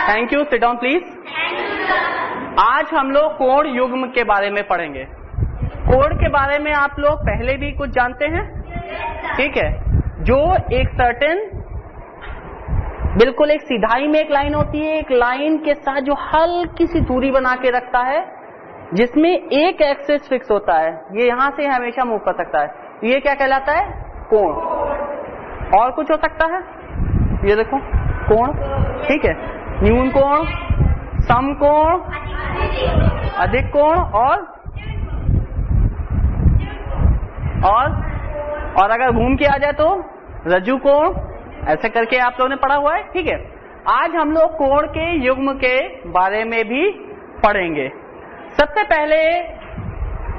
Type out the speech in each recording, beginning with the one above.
Thank you, sit down please. आज हम लोग कोण युग्म के बारे में पढ़ेंगे। कोण के बारे में आप लोग पहले भी कुछ जानते हैं, ठीक है। जो एक सर्टेन बिल्कुल एक सीधाई में एक लाइन होती है, एक लाइन के साथ जो हल्की सी दूरी बना के रखता है, जिसमें एक एक्सिस फिक्स होता है, ये यहां से हमेशा मूव कर सकता है, ये क्या कहलाता है? कोण। और कुछ हो सकता है, ये देखो कोण, ठीक है। न्यून कोण, समकोण, अधिक कोण और अगर घूम के आ जाए तो रज्जु कोण, ऐसे करके आप लोगों ने पढ़ा हुआ है, ठीक है। आज हम लोग कोण के युग्म के बारे में भी पढ़ेंगे। सबसे पहले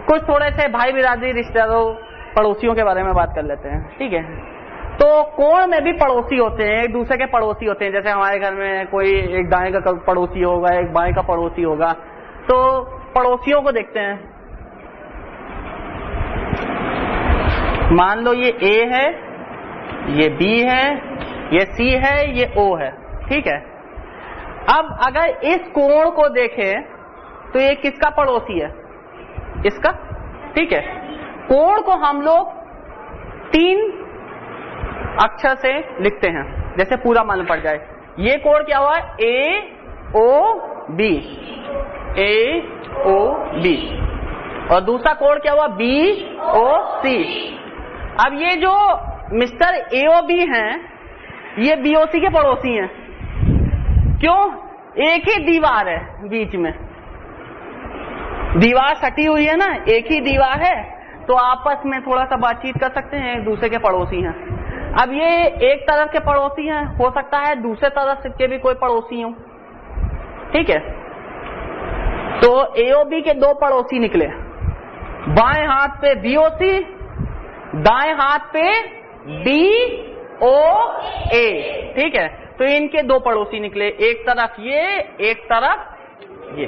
कुछ थोड़े से भाई बिरादरी, रिश्तेदारों, पड़ोसियों के बारे में बात कर लेते हैं, ठीक है। तो कोण में भी पड़ोसी होते हैं, एक दूसरे के पड़ोसी होते हैं। जैसे हमारे घर में कोई एक दाएं का पड़ोसी होगा, एक बाएं का पड़ोसी होगा, तो पड़ोसियों को देखते हैं। मान लो ये A है, ये B है, ये C है, ये O है, ठीक है। अब अगर इस कोण को देखें तो ये किसका पड़ोसी है? इसका, ठीक है। कोण को हम लोग 3 अक्षर से लिखते हैं, जैसे पूरा मालूम पड़ जाए। ये कोण क्या हुआ? AOB, AOB। और दूसरा कोण क्या हुआ? BOC। अब ये जो मिस्टर AOB हैं, ये BOC के पड़ोसी हैं। क्यों? एक ही दीवार है बीच में, दीवार सटी हुई है ना, एक ही दीवार है, तो आपस में थोड़ा सा बातचीत कर सकते हैं, एक दूसरे के पड़ोसी हैं। अब ये एक तरफ के पड़ोसी हैं, हो सकता है दूसरे तरफ के भी कोई पड़ोसी हो, ठीक है। तो AOB के 2 पड़ोसी निकले, बाएं हाथ पे BOC, दाएं हाथ पे BOA, ठीक है। तो इनके 2 पड़ोसी निकले, एक तरफ ये, एक तरफ ये।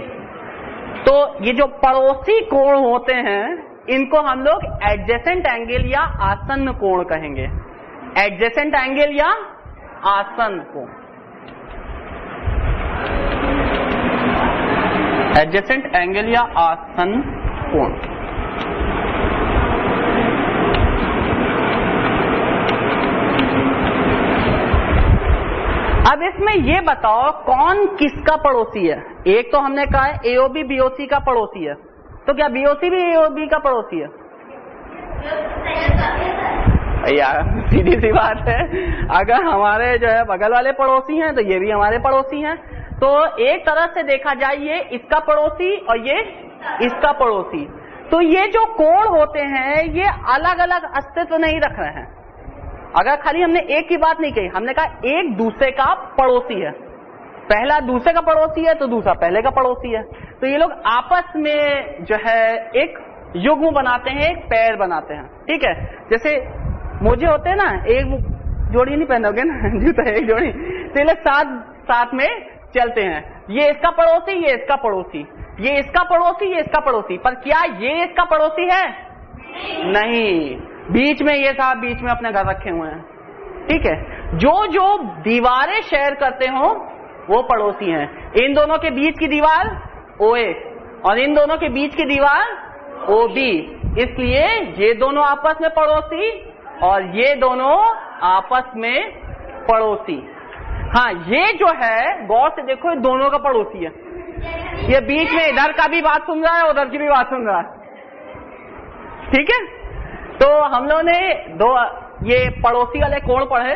तो ये जो पड़ोसी कोण होते हैं, इनको हम लोग एडजेसेंट एंगल या आसन्न कोण कहेंगे। एडजेसेंट एंगल या आसन्न कोण, एडजेसेंट एंगल या आसन्न कोण। अब इसमें ये बताओ कौन किसका पड़ोसी है? एक तो हमने कहा है AOB BOC का पड़ोसी है, तो क्या BOC भी AOB का पड़ोसी है? यार सीधी सी बात है, अगर हमारे जो है बगल वाले पड़ोसी हैं तो ये भी हमारे पड़ोसी हैं। तो एक तरह से देखा जाए, ये इसका पड़ोसी और ये इसका पड़ोसी। तो ये जो कोण होते हैं, ये अलग अलग अस्तित्व नहीं रख रहे हैं। अगर खाली हमने एक की बात नहीं कही, हमने कहा एक दूसरे का पड़ोसी है, पहला दूसरे का पड़ोसी है तो दूसरा पहले का पड़ोसी है। तो ये लोग आपस में जो है एक युग्म बनाते हैं, एक पैर बनाते हैं, ठीक है। जैसे मोजे होते हैं ना, एक जोड़ी नहीं पहनोगे ना जूता, एक जोड़ी, तो ये लोग साथ में चलते हैं। ये इसका पड़ोसी, ये इसका पड़ोसी, ये इसका पड़ोसी, ये इसका पड़ोसी। पर क्या ये इसका पड़ोसी है? नहीं। बीच में ये साहब बीच में अपने घर रखे हुए हैं, ठीक है। जो जो दीवारें शेयर करते हो वो पड़ोसी हैं। इन दोनों के बीच की दीवार OA और इन दोनों के बीच की दीवार OB, इसलिए ये दोनों आपस में पड़ोसी और ये दोनों आपस में पड़ोसी। हाँ, ये जो है गौर से देखो, ये दोनों का पड़ोसी है। ये बीच में इधर का भी बात सुन रहा है, उधर की भी बात सुन रहा है, ठीक है। तो हम लोगों ने 2 ये पड़ोसी वाले कोण पढ़े,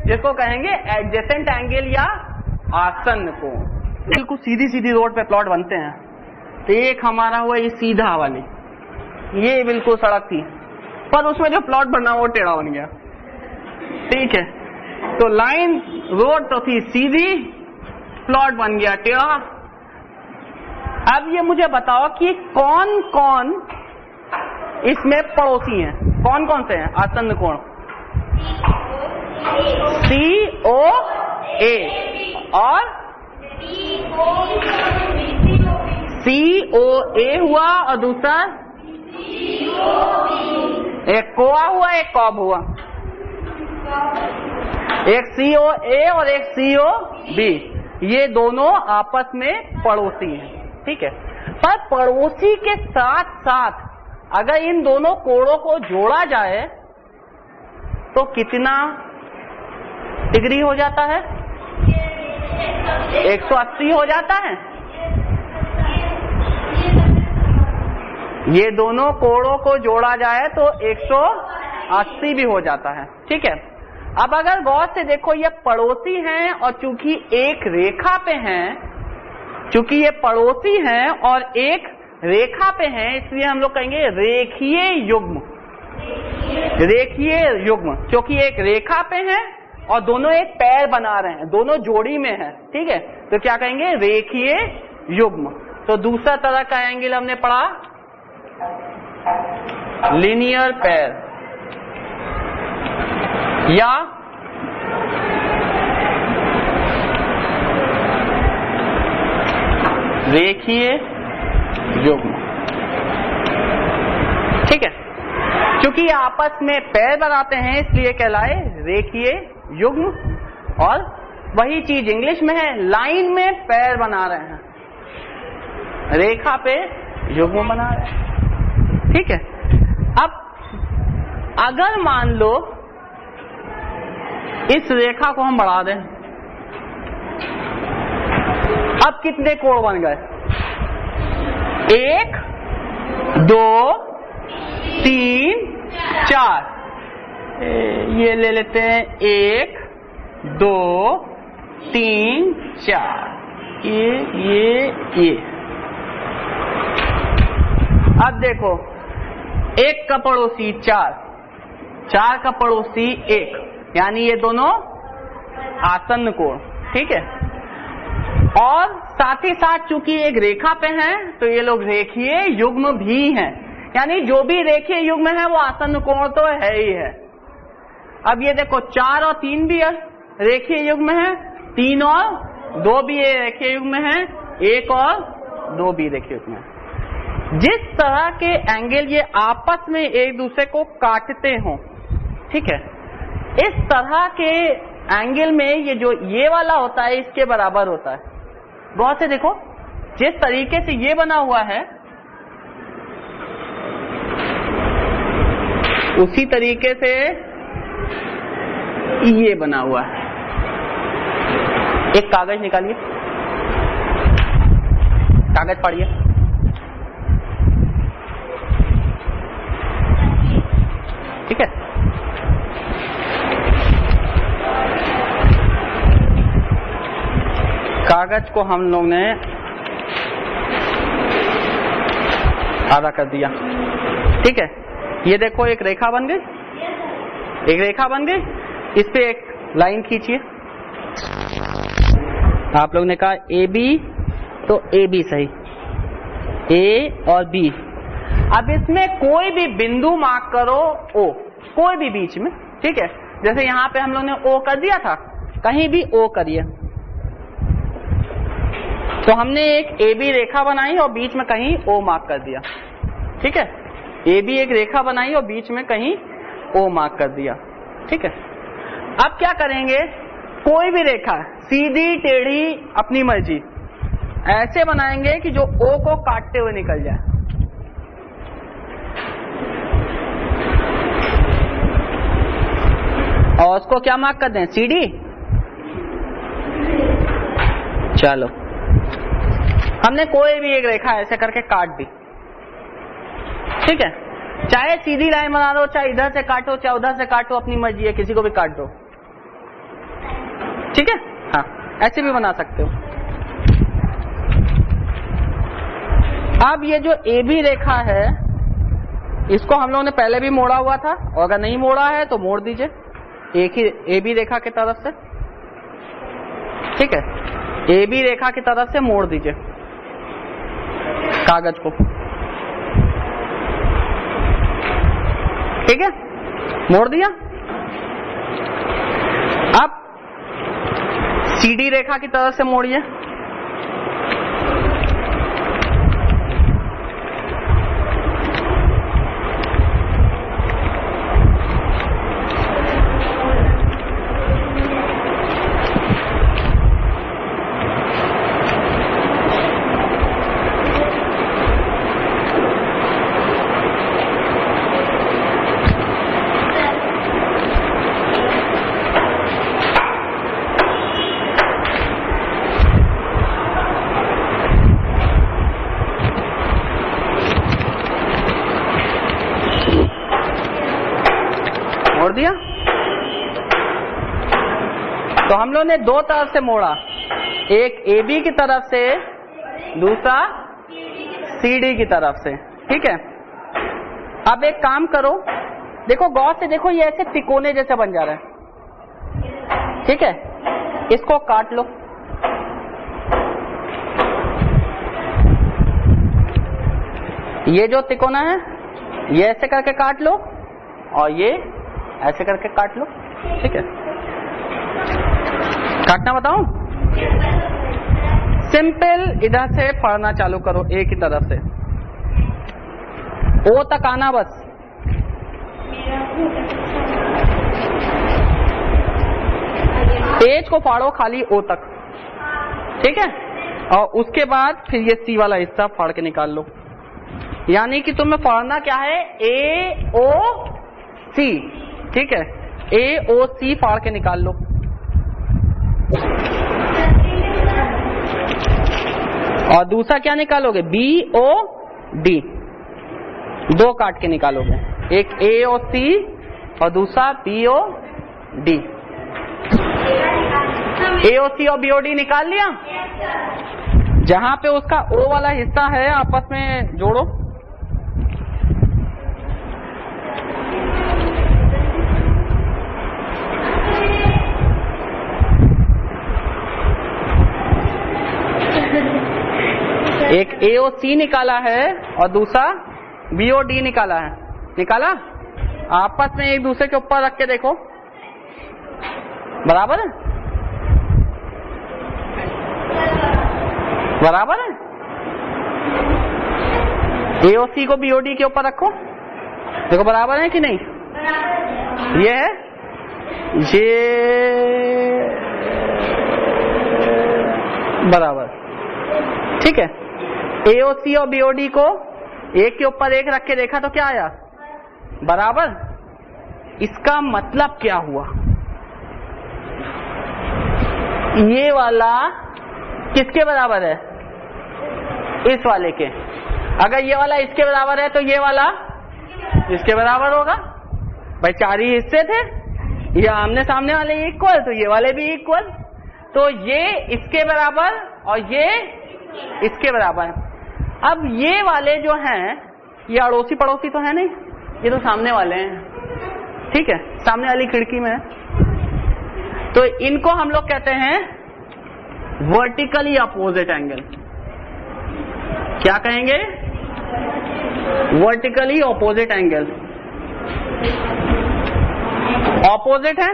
जिसको कहेंगे एडजेसेंट एंगल या आसन्न कोण। बिल्कुल सीधी सीधी रोड पे प्लॉट बनते हैं। तो एक हमारा हुआ ये सीधा वाली, ये बिल्कुल सड़क थी, पर उसमें जो प्लॉट बना वो टेढ़ा बन गया, ठीक है। तो लाइन रोड तो थी सीधी, प्लॉट बन गया टेढ़ा। अब ये मुझे बताओ कि कौन कौन इसमें पड़ोसी हैं, कौन कौन से हैं आसन्न कोण? COA और COA हुआ, और दूसरा एक कोआ हुआ, एक कॉब हुआ। एक COA और एक COB। ये दोनों आपस में पड़ोसी हैं, ठीक है। पर पड़ोसी के साथ साथ अगर इन दोनों कोणों को जोड़ा जाए तो कितना डिग्री हो जाता है? 180 हो जाता है। ये दोनों कोणों को जोड़ा जाए तो 180 भी हो जाता है, ठीक है। अब अगर गौर से देखो, ये पड़ोसी हैं और चूंकि एक रेखा पे हैं, चूंकि ये पड़ोसी हैं और एक रेखा पे हैं, इसलिए हम लोग कहेंगे रेखीय युग्म। रेखीय युग्म क्योंकि एक रेखा पे हैं और दोनों एक पैर बना रहे हैं, दोनों जोड़ी में हैं, ठीक है। तो क्या कहेंगे? रेखीय युग्म। तो दूसरा तरह का एंगल हमने पढ़ा लीनियर पैर या रेखीय युग्म, ठीक है। क्योंकि आपस में पैर बनाते हैं इसलिए कहलाए रेखीय युग्म। और वही चीज इंग्लिश में है, लाइन में पैर बना रहे हैं, रेखा पे युग्म बना रहे हैं, ठीक है। अब अगर मान लो इस रेखा को हम बढ़ा दें, अब कितने कोण बन गए? 1 2 3 4। ये ले लेते हैं 1 2 3 4, ये। अब देखो, 1 का पड़ोसी 4, 4 का पड़ोसी 1, यानी ये दोनों आसन्न कोण, ठीक है। और साथ ही साथ चूंकि एक रेखा पे हैं तो ये लोग रेखीय युग्म भी हैं, यानी जो भी रेखीय युग्म है वो आसन्न कोण तो है ही है। अब ये देखो 4 और 3 भी रेखीय युग्म है, 3 और 2 भी रेखीय युग्म है, 1 और 2 भी रेखीय युग्म है। जिस तरह के एंगल ये आपस में एक दूसरे को काटते हों, ठीक है, इस तरह के एंगल में ये जो ये वाला होता है इसके बराबर होता है। गौर से देखो, जिस तरीके से ये बना हुआ है उसी तरीके से ये बना हुआ है। एक कागज निकालिए, कागज पढ़िए, ठीक है। कागज को हम लोग ने आधा कर दिया, ठीक है। ये देखो एक रेखा बन गई, एक रेखा बन गई, इस पे एक लाइन खींचिए। आप लोग ने कहा ए बी, तो ए बी सही, ए और बी। अब इसमें कोई भी बिंदु मार्क करो, ओ, कोई भी बीच में, ठीक है। जैसे यहाँ पे हम लोग ने ओ कर दिया था, कहीं भी ओ करिए। तो हमने एक ए बी रेखा बनाई और बीच में कहीं ओ मार्क कर दिया, ठीक है। ए बी एक रेखा बनाई और बीच में कहीं ओ मार्क कर दिया, ठीक है। अब क्या करेंगे, कोई भी रेखा सीधी टेढ़ी अपनी मर्जी ऐसे बनाएंगे कि जो ओ को काटते हुए निकल जाए। और उसको क्या मार्क कर दें? सीडी। चलो, हमने कोई भी एक रेखा ऐसे करके काट दी, ठीक है। चाहे सीधी लाइन बना दो, चाहे इधर से काटो, चाहे उधर से काटो, अपनी मर्जी है, किसी को भी काट दो, ठीक है। हाँ, ऐसे भी बना सकते हो। अब ये जो ए बी रेखा है इसको हम लोगों ने पहले भी मोड़ा हुआ था, और अगर नहीं मोड़ा है तो मोड़ दीजिए एक ही ए बी रेखा की तरफ से, ठीक है। ए बी रेखा की तरफ से मोड़ दीजिए कागज को, ठीक है, मोड़ दिया। अब सीडी रेखा की तरफ से मोड़िए, हम लोग ने दो तरफ से मोड़ा, एक AB की तरफ से, दूसरा CD की तरफ से, ठीक है। अब एक काम करो, देखो गौर से देखो, ये ऐसे तिकोने जैसे बन जा रहा है, ठीक है। इसको काट लो, ये जो तिकोना है ये ऐसे करके काट लो और ये ऐसे करके काट लो, ठीक है। काटना बताऊं? सिंपल, इधर से फाड़ना चालू करो, एक ही तरफ से O तक आना बस। पेज को फाड़ो खाली O तक, ठीक है। और उसके बाद फिर ये C वाला हिस्सा फाड़ के निकाल लो। यानी कि तुम्हें फाड़ना क्या है, AOC, ठीक है। AOC फाड़ के निकाल लो। और दूसरा क्या निकालोगे, BOD, दो काट के निकालोगे, एक AOC और दूसरा BOD। AOC और BOD निकाल लिया। जहां पे उसका O वाला हिस्सा है आपस में जोड़ो, एक AOC निकाला है और दूसरा BOD निकाला है। निकाला? आपस में एक दूसरे के ऊपर रख के देखो, बराबर है? बराबर है? AOC को BOD के ऊपर रखो, देखो बराबर है कि नहीं? ये है, ये बराबर, ठीक है। AOC और BOD को एक के ऊपर एक रख के देखा तो क्या आया, बराबर। इसका मतलब क्या हुआ, ये वाला किसके बराबर है, इस वाले के। अगर ये वाला इसके बराबर है तो ये वाला इसके बराबर होगा। भाई चार ही हिस्से थे, ये आमने सामने वाले इक्वल, तो ये वाले भी इक्वल, तो ये इसके बराबर और ये इसके बराबर। अब ये वाले जो हैं ये अड़ोसी पड़ोसी तो है नहीं, ये तो सामने वाले हैं, ठीक है, सामने वाली खिड़की में। तो इनको हम लोग कहते हैं वर्टिकली अपोजिट एंगल। क्या कहेंगे, वर्टिकली अपोजिट एंगल। ऑपोजिट है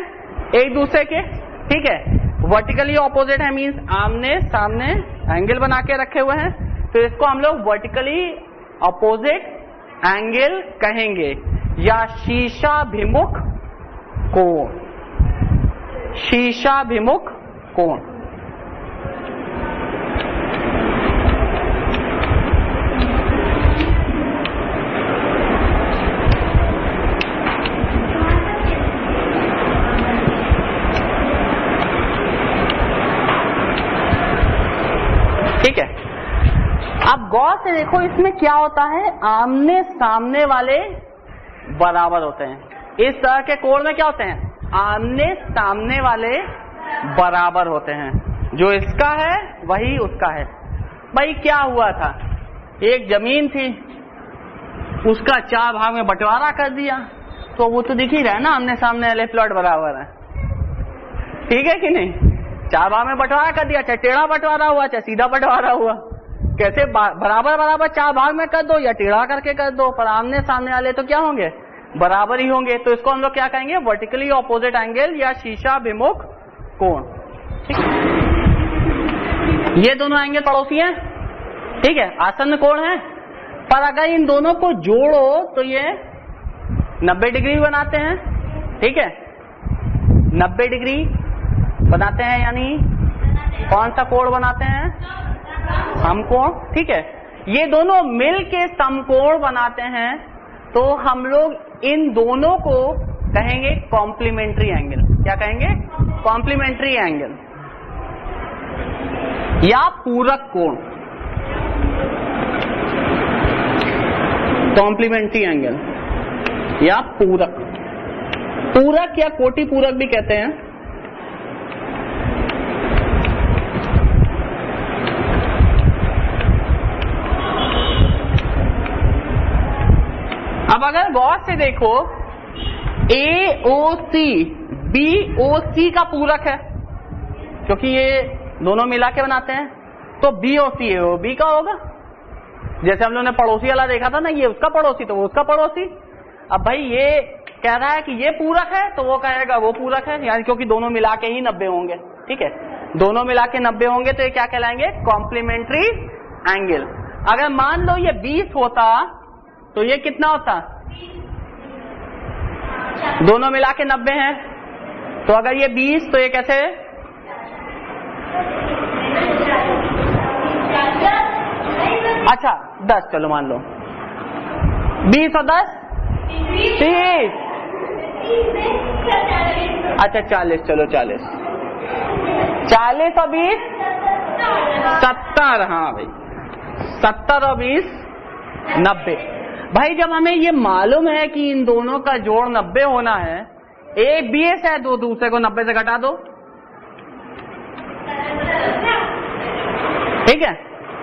एक दूसरे के, ठीक है। वर्टिकली अपोजिट है मींस आमने सामने एंगल बना के रखे हुए हैं, तो इसको हम लोग वर्टिकली अपोजिट एंगल कहेंगे, या शीशाभिमुख कोण। शीशाभिमुख कोण। ठीक है। अब गौर से देखो इसमें क्या होता है, आमने सामने वाले बराबर होते हैं। इस तरह के कोण में क्या होते हैं, आमने सामने वाले बराबर होते हैं। जो इसका है वही उसका है। भाई क्या हुआ था, एक जमीन थी, उसका 4 भाग में बंटवारा कर दिया, तो वो तो दिख ही रहा है ना, आमने सामने वाले प्लॉट बराबर है, ठीक है कि नहीं। 4 भाग में बंटवारा कर दिया, चाहे टेढ़ा बंटवारा हुआ चाहे सीधा बंटवारा हुआ, कैसे बराबर बराबर 4 भाग में कर दो या टेढ़ा करके कर दो, पर आमने सामने वाले तो क्या होंगे, बराबर ही होंगे। तो इसको हम लोग क्या कहेंगे, वर्टिकली ऑपोजिट एंगल या शीशाभिमुख कोण। ठीक, ये दोनों एंगल पड़ोसी हैं, ठीक है, आसन्न कोण है। पर अगर इन दोनों को जोड़ो तो ये 90 डिग्री बनाते हैं, ठीक है, 90 डिग्री बनाते हैं, यानी कौन सा कोण बनाते हैं, समकोण, ठीक है। ये दोनों मिल के समकोण बनाते हैं, तो हम लोग इन दोनों को कहेंगे कॉम्प्लीमेंट्री एंगल। क्या कहेंगे, कॉम्प्लीमेंट्री एंगल या पूरक कोण, कॉम्प्लीमेंट्री एंगल या पूरक। पूरक या कोटि पूरक भी कहते हैं, अगर गौर से देखो AOC BOC का पूरक है, क्योंकि ये दोनों मिला के बनाते हैं, तो BOC है वो B का होगा। जैसे हम लोगों ने पड़ोसी वाला देखा था ना, ये उसका पड़ोसी तो वो उसका पड़ोसी। अब भाई ये कह रहा है कि ये पूरक है तो वो कहेगा वो पूरक है, यानी क्योंकि दोनों मिला के ही 90 होंगे। ठीक है, दोनों मिला के 90 होंगे तो ये क्या कहलाएंगे? Complementary angle. अगर मान लो ये 20 होता तो ये कितना होता? दोनों मिला के 90 हैं, तो अगर ये 20 तो ये कैसे? अच्छा 10, चलो मान लो 20 और 10 30, अच्छा 40, चलो 40 और 20 70, हाँ भाई 70 और 20 90। भाई जब हमें ये मालूम है कि इन दोनों का जोड़ 90 होना है, एक 20 है तो दूसरे को 90 से घटा दो। ठीक है,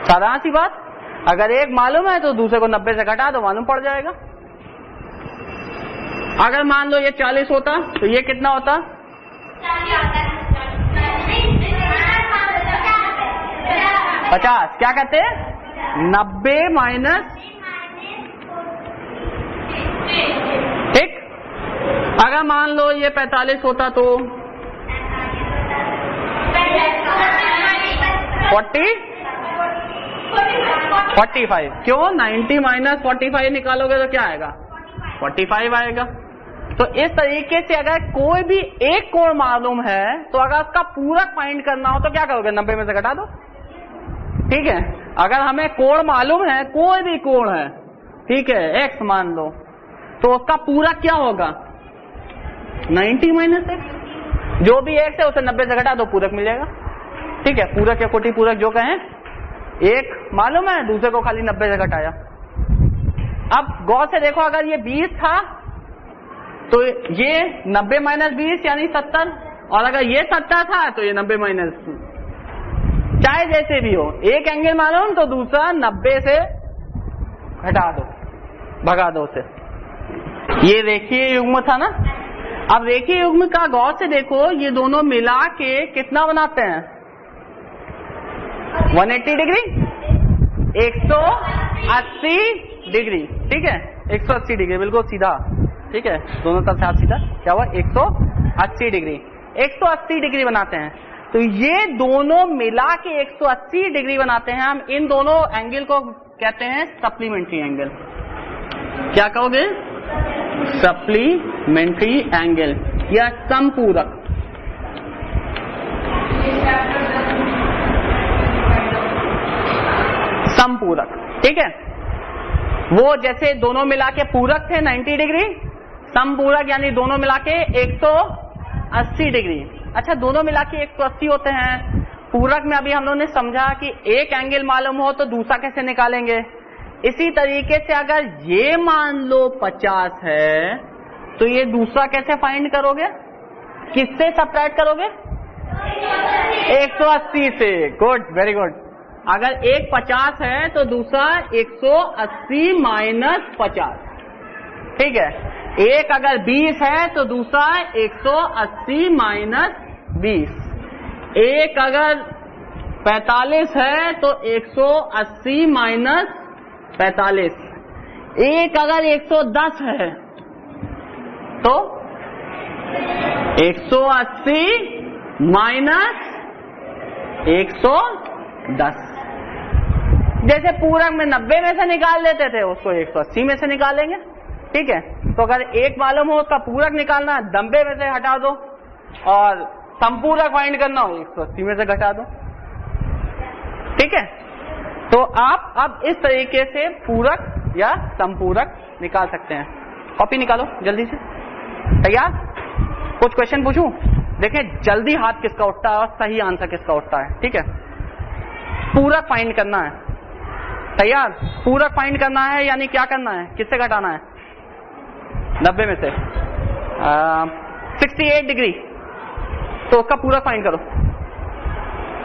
साधारण सी बात। अगर एक मालूम है तो दूसरे को 90 से घटा दो, मालूम पड़ जाएगा। अगर मान लो ये 40 होता तो ये कितना होता? 50। क्या कहते हैं? 90 माइनस, ठीक। अगर मान लो ये 45 होता तो 45। क्यों? 90 माइनस 45 निकालोगे तो क्या आएगा? 45 आएगा। तो इस तरीके से अगर कोई भी एक कोण मालूम है तो अगर उसका पूरक फाइंड करना हो तो क्या करोगे? 90 में से घटा दो। ठीक है, अगर हमें कोण मालूम है, कोई भी कोण है, ठीक है, x मान लो, तो उसका पूरक क्या होगा? 90 माइनस x। जो भी x है उसे 90 से घटा दो, पूरक मिल जाएगा। ठीक है, पूरक या कोटि पूरक जो कहें, एक मालूम है, दूसरे को खाली 90 से घटाया। अब गौर से देखो, अगर ये 20 था तो ये 90 माइनस 20 यानी 70, और अगर ये 70 था तो ये 90 माइनस, चाहे जैसे भी हो, एक एंगल मालूम तो दूसरा 90 से घटा दो, भगा दो उसे। ये रेखीय युग्म था ना। अब रेखीय युग्म का गौर से देखो, ये दोनों मिला के कितना बनाते हैं? 180 डिग्री, 180 डिग्री। ठीक है, 180 डिग्री बिल्कुल सीधा। ठीक है, दोनों तरफ से हाथ सीधा, क्या हुआ? 180 डिग्री। 180 डिग्री बनाते हैं। तो ये दोनों मिला के 180 डिग्री बनाते हैं। हम इन दोनों एंगल को कहते हैं सप्लीमेंट्री एंगल। क्या कहोगे? सप्लीमेंट्री एंगल या समपूरक। समपूरक, ठीक है। वो जैसे दोनों मिला के पूरक थे 90 डिग्री, समपूरक यानी दोनों मिला के 180 डिग्री। अच्छा, दोनों मिला के 180 होते हैं। पूरक में अभी हम लोगों ने समझा कि एक एंगल मालूम हो तो दूसरा कैसे निकालेंगे। इसी तरीके से अगर ये मान लो 50 है तो ये दूसरा कैसे फाइंड करोगे? किससे सब्ट्रैक्ट करोगे? 180 से। Good, very good. अगर एक 50 है तो दूसरा 180 माइनस 50। ठीक है, एक अगर 20 है तो दूसरा 180 माइनस 20। एक अगर 45 है तो 180 माइनस 45। एक अगर 110 है तो 180 माइनस 110। जैसे पूरक में 90 में से निकाल लेते थे, उसको 180 में से निकालेंगे। ठीक है, तो अगर एक मालूम हो उसका पूरक निकालना, 90 में से हटा दो, और संपूरक फाइंड करना हो 180 में से घटा दो। ठीक है, तो आप अब इस तरीके से पूरक या संपूरक निकाल सकते हैं। कॉपी निकालो जल्दी से। तैयार? कुछ क्वेश्चन पूछूं? देखें जल्दी हाथ किसका उठता है और सही आंसर किसका उठता है। ठीक है, पूरक फाइंड करना है। तैयार? पूरक फाइंड करना है यानी क्या करना है? किससे घटाना है? 90 में से 68 डिग्री, तो उसका पूरा फाइंड करो।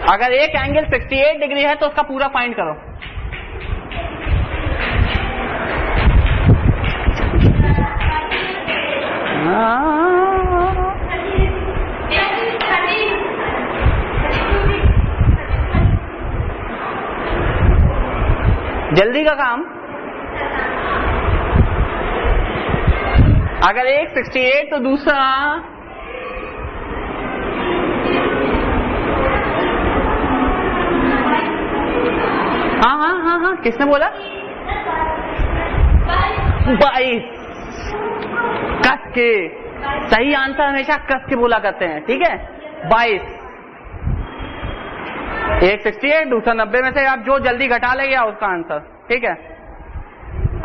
अगर एक एंगल 68 डिग्री है तो उसका पूरा फाइंड करो। जल्दी का काम। अगर एक 68 तो दूसरा हाँ, किसने बोला? 22। कस के, सही आंसर हमेशा कस के बोला करते हैं, ठीक है? 22। एक 68, दूसरा 90 में से आप जो जल्दी घटा लेंगे उसका आंसर, ठीक है?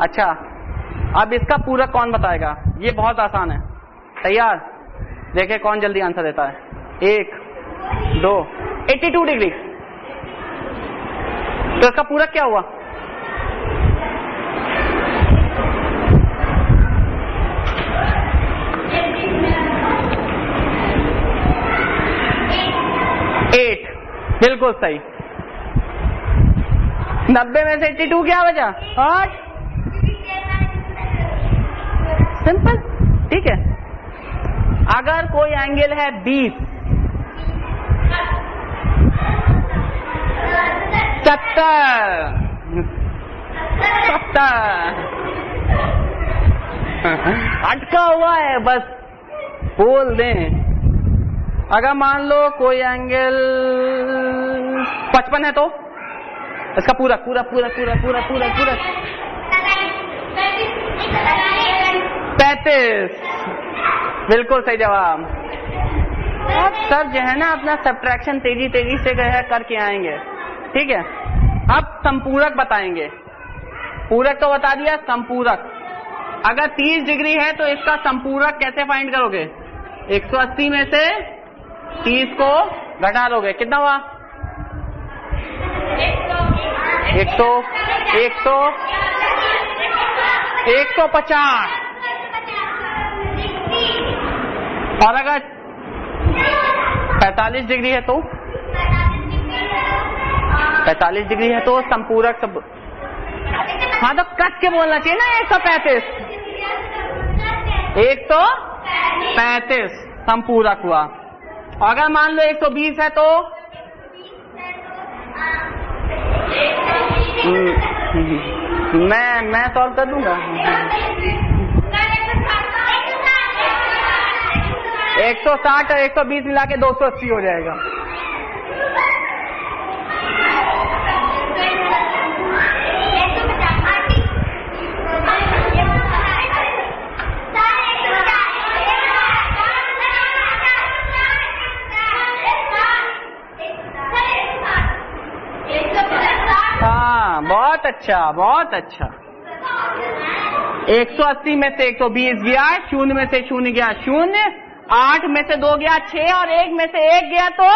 अच्छा, अब इसका पूरक कौन बताएगा? ये बहुत आसान है। तैयार? देखें कौन जल्दी आंसर देता है। 1 2 82 डिग्री। तो इसका पूरक क्या हुआ? एट। बिल्कुल सही। 90 में से 82 क्या बचा? 8। सिंपल, ठीक है? अगर कोई एंगल है 20, 70 अटका हुआ है, बस बोल दें। अगर मान लो कोई एंगल 55 है तो इसका पूरा पूरा पूरा पूरा पूरा पूरा पूरा 35। बिल्कुल सही जवाब। अब सर जो है ना अपना सब्ट्रैक्शन तेजी तेजी से करके आएंगे, ठीक है? अब संपूरक बताएंगे। पूरक तो बता दिया, संपूरक। अगर 30 डिग्री है तो इसका संपूरक कैसे फाइंड करोगे? 180 में से 30 को घटा दोगे, कितना हुआ? 150। और अगर 45 डिग्री है तो 45 डिग्री है तो संपूरक सब। हाँ तो कट के बोलना चाहिए ना। 135 135 संपूरक हुआ। अगर मान लो 120 है तो मैं सॉल्व कर दूंगा। 160 और 120 मिला के 280 हो जाएगा। हाँ, बहुत अच्छा, बहुत अच्छा। 180 में से 120 गया, 0 में से 0 गया 0, 8 में से 2 गया 6 और 1 में से 1 गया तो